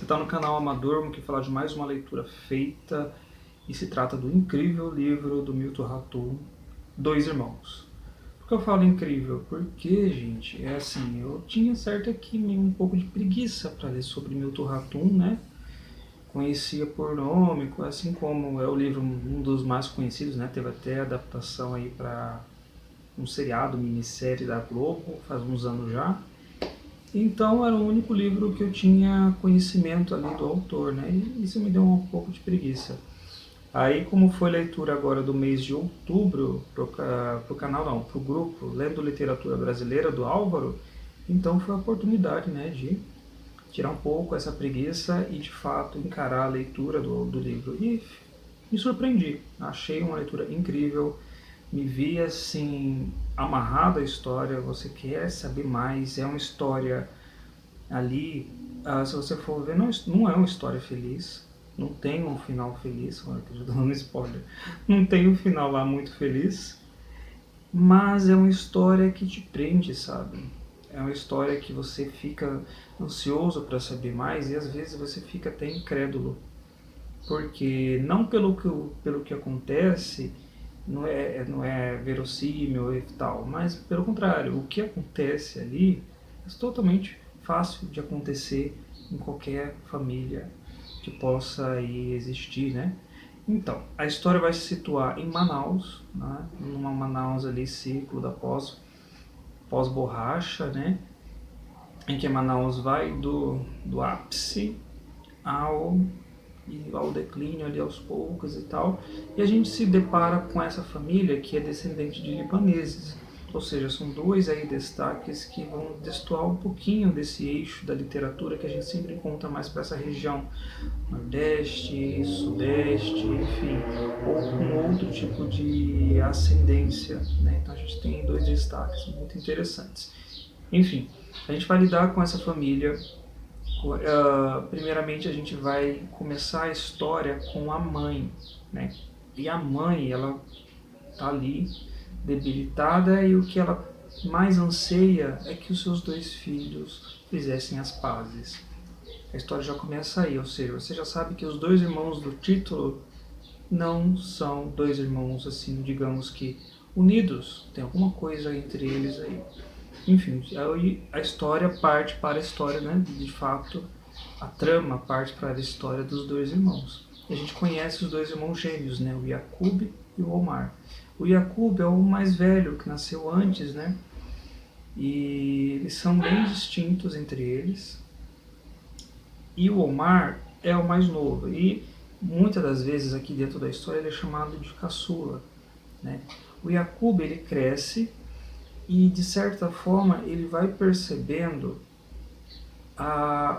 está no canal Amador, vamos aqui falar de mais uma leitura feita e se trata do incrível livro do Milton Ratum, Dois Irmãos. Por que eu falo incrível? Porque, gente, é assim, eu tinha certo aqui um pouco de preguiça para ler sobre Milton Ratum, né? Conhecia por nome, assim como é o livro um dos mais conhecidos, né? Teve até adaptação aí para um seriado, minissérie da Globo, faz uns anos já. Então era o único livro que eu tinha conhecimento ali do autor, né? E isso me deu um pouco de preguiça. Aí, como foi leitura agora do mês de outubro, pro canal não, pro grupo Lendo Literatura Brasileira do Álvaro, então foi a oportunidade, né, de tirar um pouco essa preguiça e de fato encarar a leitura do livro. E me surpreendi, achei uma leitura incrível, me vi assim amarrado à história, você quer saber mais, é uma história ali, se você for ver, não é uma história feliz, não tem um final feliz, olha que eu já dando um spoiler, não tem um final lá muito feliz, mas é uma história que te prende, sabe? É uma história que você fica ansioso para saber mais e às vezes você fica até incrédulo, porque não pelo que acontece não é verossímil e tal, mas pelo contrário, o que acontece ali é totalmente fácil de acontecer em qualquer família que possa aí existir, né? Então, a história vai se situar em Manaus, né? Numa Manaus ali, ciclo da pós-borracha, né? Em que Manaus vai do ápice ao ao declínio ali aos poucos e tal. E a gente se depara com essa família que é descendente de libaneses. Ou seja, são dois aí destaques que vão destoar um pouquinho desse eixo da literatura que a gente sempre encontra mais para essa região Nordeste, Sudeste, enfim, ou com outro tipo de ascendência, né? Então a gente tem dois destaques muito interessantes. Enfim, a gente vai lidar com essa família. Primeiramente a gente vai começar a história com a mãe, né? E a mãe, ela tá ali debilitada e o que ela mais anseia é que os seus dois filhos fizessem as pazes. A história já começa aí, ou seja, você já sabe que os dois irmãos do título não são dois irmãos assim, digamos que unidos, tem alguma coisa entre eles aí. Enfim, a história parte para a história, né? De fato, a trama parte para a história dos dois irmãos. E a gente conhece os dois irmãos gêmeos, né? O Yakub e o Omar. O Yakub é o mais velho, que nasceu antes, né? E eles são bem distintos entre eles. E o Omar é o mais novo. E muitas das vezes aqui dentro da história ele é chamado de caçula, né? O Yakub, ele cresce e de certa forma ele vai percebendo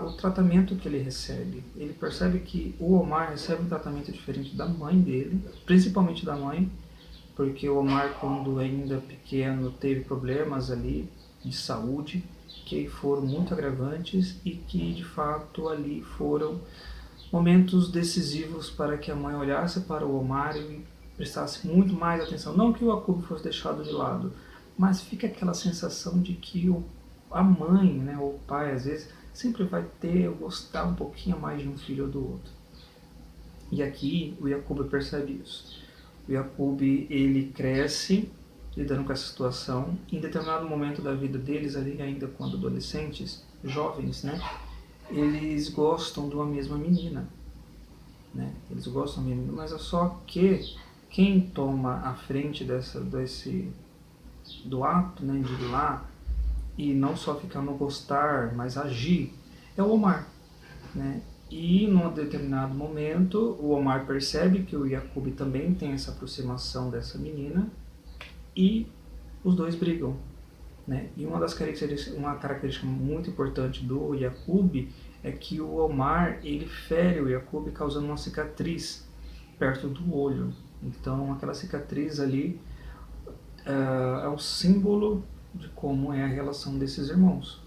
o tratamento que ele recebe. Ele percebe que o Omar recebe um tratamento diferente da mãe dele, principalmente da mãe, porque o Omar, quando ainda pequeno, teve problemas ali de saúde que foram muito agravantes e que de fato ali foram momentos decisivos para que a mãe olhasse para o Omar e prestasse muito mais atenção. Não que o Yakub fosse deixado de lado, mas fica aquela sensação de que a mãe, né, ou o pai, às vezes, sempre vai gostar um pouquinho mais de um filho ou do outro. E aqui o Yakub percebe isso. O Yakub, ele cresce lidando com essa situação. Em determinado momento da vida deles, ali ainda quando adolescentes, jovens, né, eles gostam de uma mesma menina. Né? Eles gostam da menina, mas é só que quem toma a frente do ato, né, de ir lá e não só ficar no gostar, mas agir, é o Omar. Né? E num determinado momento, o Omar percebe que o Yakub também tem essa aproximação dessa menina e os dois brigam. Né? E uma característica muito importante do Yakub é que o Omar, ele fere o Yakub causando uma cicatriz perto do olho. Então aquela cicatriz ali é um símbolo de como é a relação desses irmãos.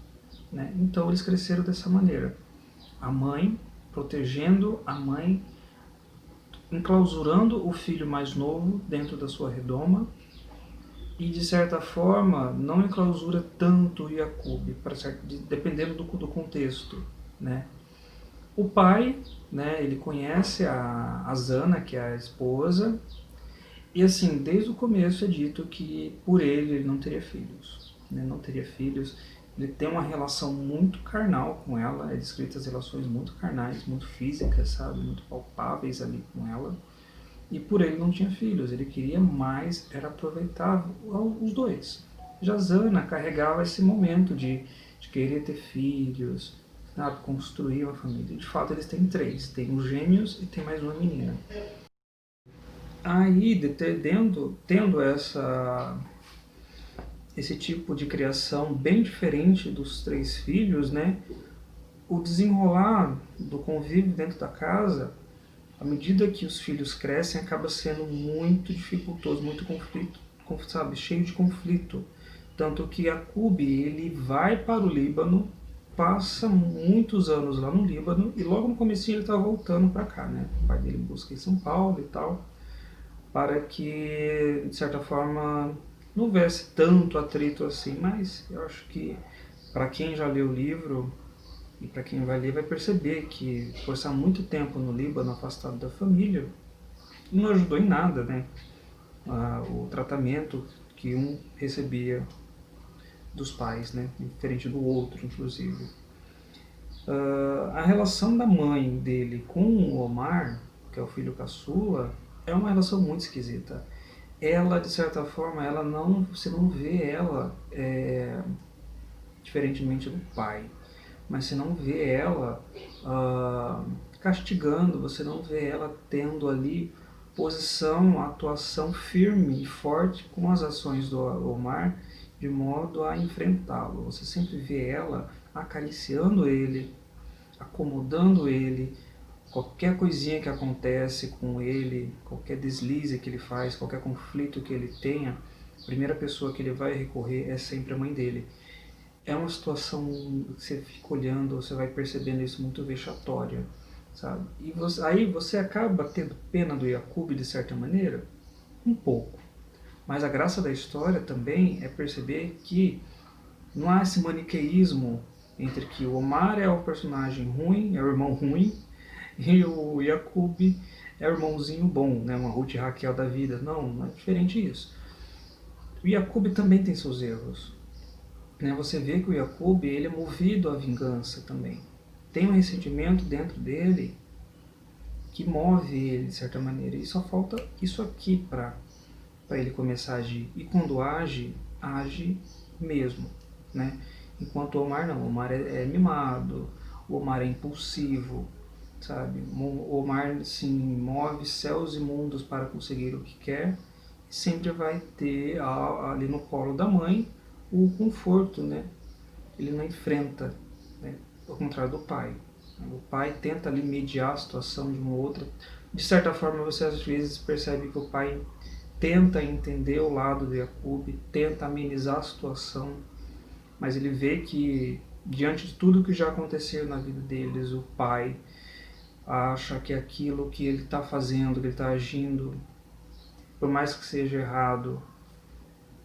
Né? Então eles cresceram dessa maneira. A mãe protegendo a mãe, enclausurando o filho mais novo dentro da sua redoma e de certa forma não enclausura tanto o Yakub, dependendo do contexto, né? O pai, né, ele conhece a Zana, que é a esposa, e assim, desde o começo é dito que por ele não teria filhos, né, não teria filhos. Ele tem uma relação muito carnal com ela, é descrita as relações muito carnais, muito físicas, sabe, muito palpáveis ali com ela. E por ele não tinha filhos, ele queria mais, era aproveitar os dois. Já Zana carregava esse momento de querer ter filhos, sabe, construir uma família. De fato, eles têm três, tem os gêmeos e tem mais uma menina. Aí, tendo esse tipo de criação bem diferente dos três filhos, né, o desenrolar do convívio dentro da casa, à medida que os filhos crescem, acaba sendo muito dificultoso, muito conflito, sabe, cheio de conflito. Tanto que Yaqub, ele vai para o Líbano, passa muitos anos lá no Líbano e logo no comecinho ele está voltando para cá, né? O pai dele busca em São Paulo e tal, para que, de certa forma, não houvesse tanto atrito assim, mas eu acho que para quem já leu o livro e para quem vai ler vai perceber que por estar muito tempo no Líbano, afastado da família, não ajudou em nada, né? O tratamento que um recebia dos pais, né? Diferente do outro, inclusive. A relação da mãe dele com o Omar, que é o filho caçula, é uma relação muito esquisita. Ela, de certa forma, ela não, você não vê ela diferentemente do pai, mas você não vê ela castigando, você não vê ela tendo ali posição, atuação firme e forte com as ações do Omar, de modo a enfrentá-lo. Você sempre vê ela acariciando ele, acomodando ele, qualquer coisinha que acontece com ele, qualquer deslize que ele faz, qualquer conflito que ele tenha, a primeira pessoa que ele vai recorrer é sempre a mãe dele. É uma situação que você fica olhando, você vai percebendo isso muito vexatória, sabe? E aí você acaba tendo pena do Yaqub de certa maneira, um pouco. Mas a graça da história também é perceber que não há esse maniqueísmo entre que o Omar é o personagem ruim, é o irmão ruim, e o Yaqub é o irmãozinho bom, né? Uma Ruth e Raquel da vida. Não, não é diferente isso. O Yaqub também tem seus erros. Né? Você vê que o Yaqub ele é movido à vingança também. Tem um ressentimento dentro dele que move ele de certa maneira. E só falta isso aqui para ele começar a agir. E quando age, age mesmo. Né? Enquanto o Omar não. O Omar é mimado, o Omar é impulsivo, sabe? O Omar assim, move céus e mundos para conseguir o que quer e sempre vai ter ali no colo da mãe o conforto, né? Ele não enfrenta, né? Ao contrário do pai. O pai tenta ali mediar a situação de uma outra. De certa forma, você às vezes percebe que o pai tenta entender o lado do Yaqub, tenta amenizar a situação, mas ele vê que, diante de tudo que já aconteceu na vida deles, o pai acha que aquilo que ele está fazendo, que ele está agindo, por mais que seja errado,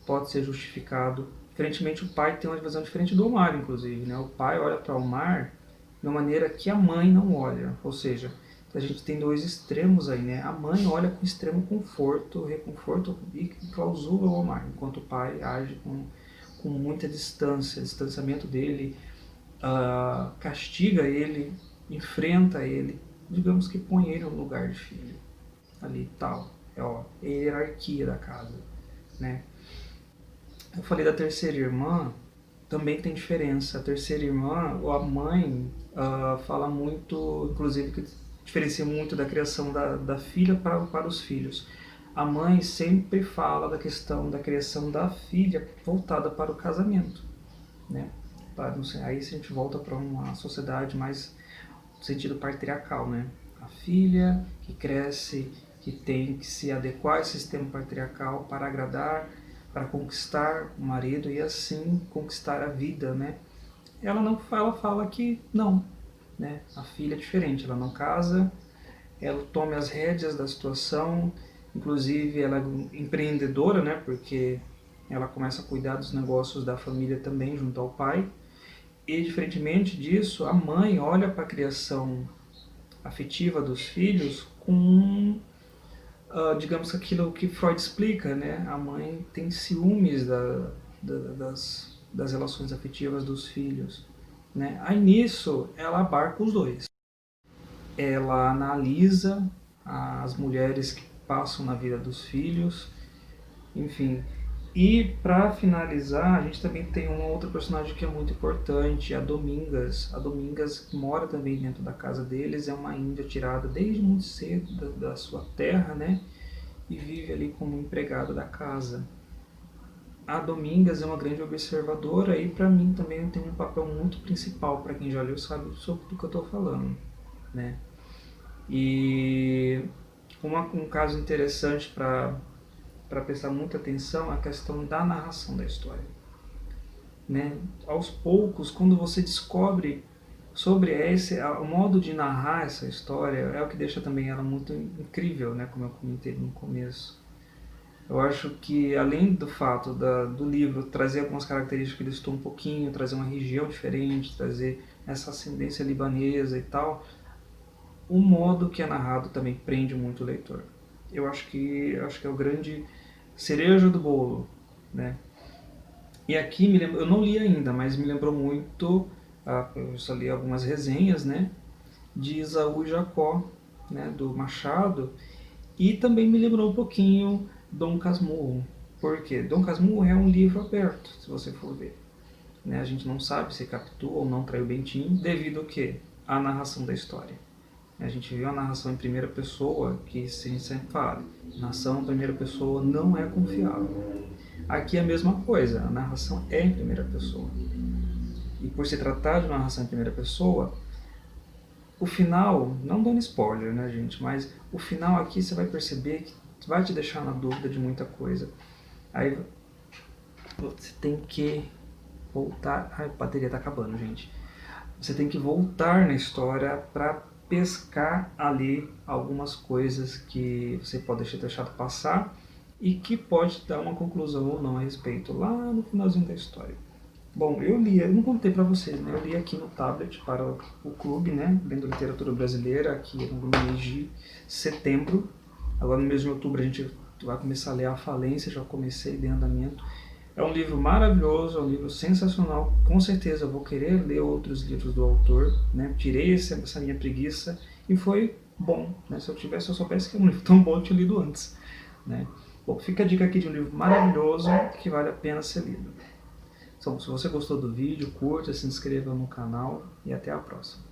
pode ser justificado. Diferentemente, o pai tem uma visão diferente do Omar, inclusive. Né? O pai olha para o Omar de uma maneira que a mãe não olha. Ou seja, a gente tem dois extremos aí. Né? A mãe olha com extremo conforto, reconforto e clausura o Omar, enquanto o pai age com muita distância. O distanciamento dele castiga ele, enfrenta ele, digamos que põe ele no lugar de filho. Ali tal. É a hierarquia da casa. Né? Eu falei da terceira irmã, também tem diferença. A terceira irmã, a mãe, fala muito, inclusive, que diferencia muito da criação da filha para os filhos. A mãe sempre fala da questão da criação da filha voltada para o casamento. Né? Aí a gente volta para uma sociedade mais no sentido patriarcal. Né? A filha que cresce, que tem que se adequar ao sistema patriarcal para agradar, para conquistar o marido e assim conquistar a vida, né? Ela fala que não, né? A filha é diferente, ela não casa, ela toma as rédeas da situação, inclusive ela é empreendedora, né? Porque ela começa a cuidar dos negócios da família também junto ao pai. E diferentemente disso, a mãe olha para a criação afetiva dos filhos com, digamos, aquilo que Freud explica, né? A mãe tem ciúmes das relações afetivas dos filhos, né? Aí nisso ela abarca os dois. Ela analisa as mulheres que passam na vida dos filhos, enfim. E para finalizar, a gente também tem uma outra personagem que é muito importante, a Domingas. A Domingas mora também dentro da casa deles, é uma índia tirada desde muito cedo da sua terra, né? E vive ali como empregada da casa. A Domingas é uma grande observadora e para mim também tem um papel muito principal, para quem já leu sabe sobre o que eu estou falando, né? E um caso interessante para prestar muita atenção é a questão da narração da história, né? Aos poucos, quando você descobre sobre o modo de narrar essa história, é o que deixa também ela muito incrível, né? Como eu comentei no começo. Eu acho que, além do fato do livro trazer algumas características que ele estou um pouquinho, trazer uma região diferente, trazer essa ascendência libanesa e tal, o modo que é narrado também prende muito o leitor. Eu acho que é o grande cereja do bolo, né? E aqui me lembra, eu não li ainda, mas me lembrou muito, eu só li algumas resenhas, né, de Esaú e Jacó, né, do Machado, e também me lembrou um pouquinho Dom Casmurro. Por quê? Dom Casmurro é um livro aberto, se você for ver. Né? A gente não sabe se captou ou não traiu Bentinho, devido ao quê? À narração da história. A gente viu a narração em primeira pessoa, que a gente sempre fala, narração em primeira pessoa não é confiável. Aqui é a mesma coisa, a narração é em primeira pessoa. E por se tratar de uma narração em primeira pessoa, o final, não dando spoiler, né, gente, mas o final aqui você vai perceber que vai te deixar na dúvida de muita coisa. Aí você tem que voltar. Ai, a bateria tá acabando, gente. Você tem que voltar na história para pescar ali algumas coisas que você pode ter deixado passar e que pode dar uma conclusão ou não a respeito lá no finalzinho da história. Bom, eu não contei para vocês, né? Eu li aqui no tablet para o clube, né? Lendo literatura brasileira aqui no mês de setembro. Agora no mês de outubro a gente vai começar a ler A Falência, já comecei de andamento. É um livro maravilhoso, é um livro sensacional. Com certeza eu vou querer ler outros livros do autor, né? Tirei essa minha preguiça e foi bom, né? Se eu soubesse que é um livro tão bom, eu tinha lido antes, né? Bom, fica a dica aqui de um livro maravilhoso que vale a pena ser lido. Então, se você gostou do vídeo, curta, se inscreva no canal e até a próxima.